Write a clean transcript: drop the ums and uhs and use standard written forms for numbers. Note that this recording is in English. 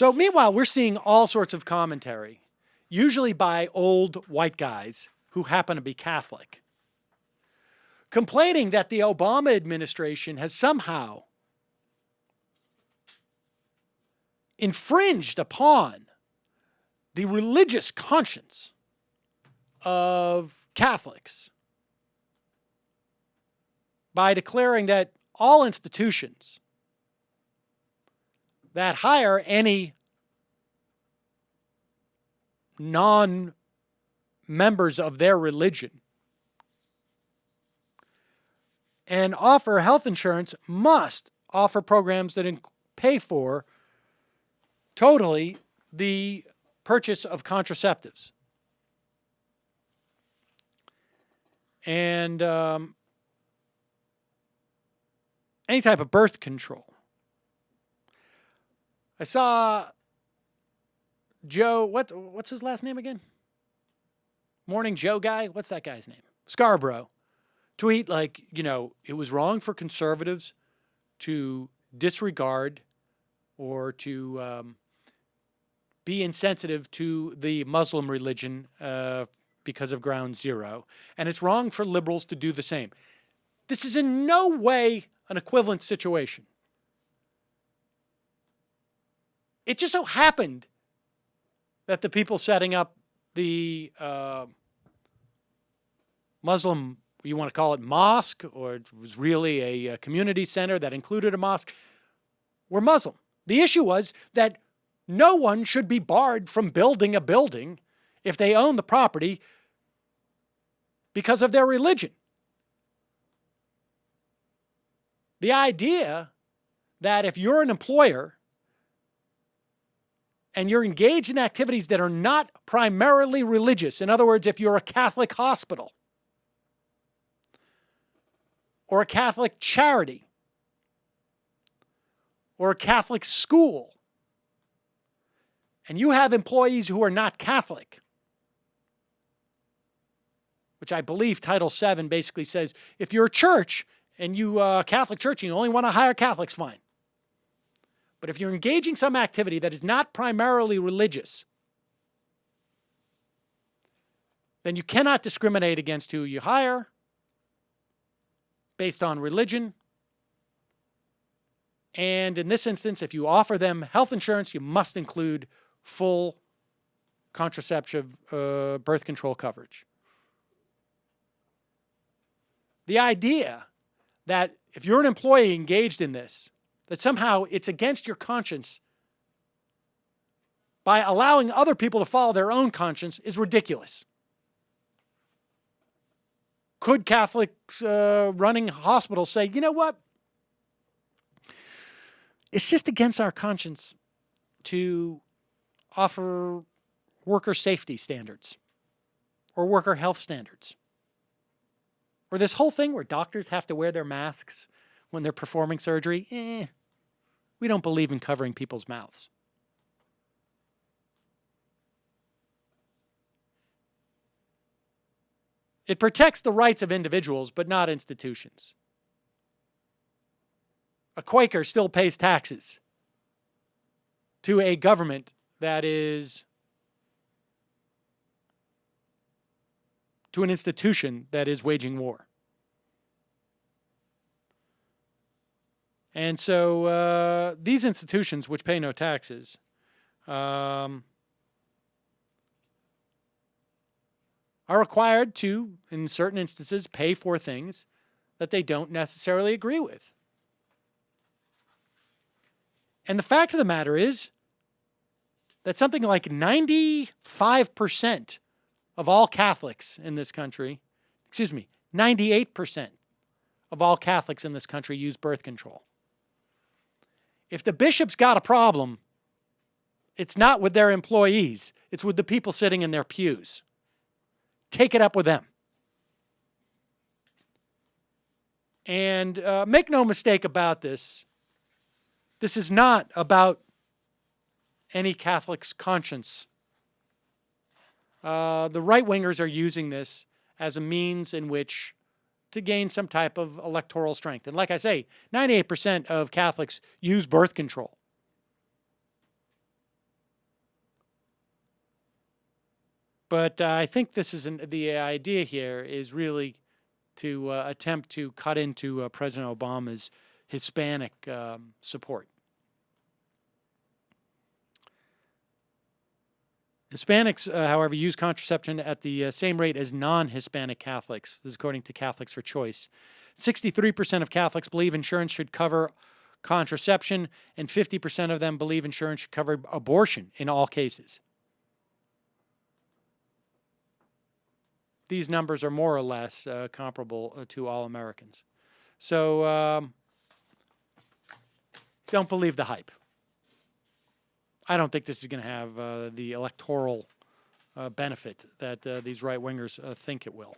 So meanwhile, we're seeing all sorts of commentary, usually by old white guys who happen to be Catholic, complaining that the Obama administration has somehow infringed upon the religious conscience of Catholics by declaring that all institutions that hire any non-members of their religion and offer health insurance must offer programs that pay for totally the purchase of contraceptives. And any type of birth control. I saw Joe, what's his last name again? Morning Joe guy? What's that guy's name? Scarborough. Tweet like, it was wrong for conservatives to disregard or to be insensitive to the Muslim religion because of Ground Zero. And it's wrong for liberals to do the same. This is in no way an equivalent situation. It just so happened that the people setting up the Muslim, you want to call it mosque, or it was really a community center that included a mosque, were Muslim. The issue was that no one should be barred from building a building if they own the property because of their religion. The idea that if you're an employer and you're engaged in activities that are not primarily religious, in other words, if you're a Catholic hospital or a Catholic charity or a Catholic school, and you have employees who are not Catholic, which I believe Title VII basically says, if you're a church and you Catholic church and you only want to hire Catholics, fine. But if you're engaging some activity that is not primarily religious, then you cannot discriminate against who you hire based on religion. And in this instance, if you offer them health insurance, you must include full contraceptive birth control coverage. The idea that if you're an employee engaged in this, that somehow it's against your conscience by allowing other people to follow their own conscience is ridiculous. Could Catholics running hospitals say, you know what? It's just against our conscience to offer worker safety standards or worker health standards? Or this whole thing where doctors have to wear their masks when they're performing surgery? We don't believe in covering people's mouths. It protects the rights of individuals, but not institutions. A Quaker still pays taxes to a government that is, to an institution that is waging war. And so these institutions, which pay no taxes, are required to, in certain instances, pay for things that they don't necessarily agree with. And the fact of the matter is that something like 95% of all Catholics in this country, 98% of all Catholics in this country use birth control. If the bishop's got a problem, it's not with their employees, it's with the people sitting in their pews. Take it up with them. And make no mistake about this. This is not about any Catholic's conscience. The right-wingers are using this as a means in which to gain some type of electoral strength. And like I say, 98% of Catholics use birth control. But I think this is the idea here is really to attempt to cut into President Obama's Hispanic support. Hispanics, however, use contraception at the same rate as non-Hispanic Catholics. This is according to Catholics for Choice. 63% of Catholics believe insurance should cover contraception, and 50% of them believe insurance should cover abortion in all cases. These numbers are more or less comparable to all Americans. So don't believe the hype. I don't think this is going to have the electoral benefit that these right-wingers think it will.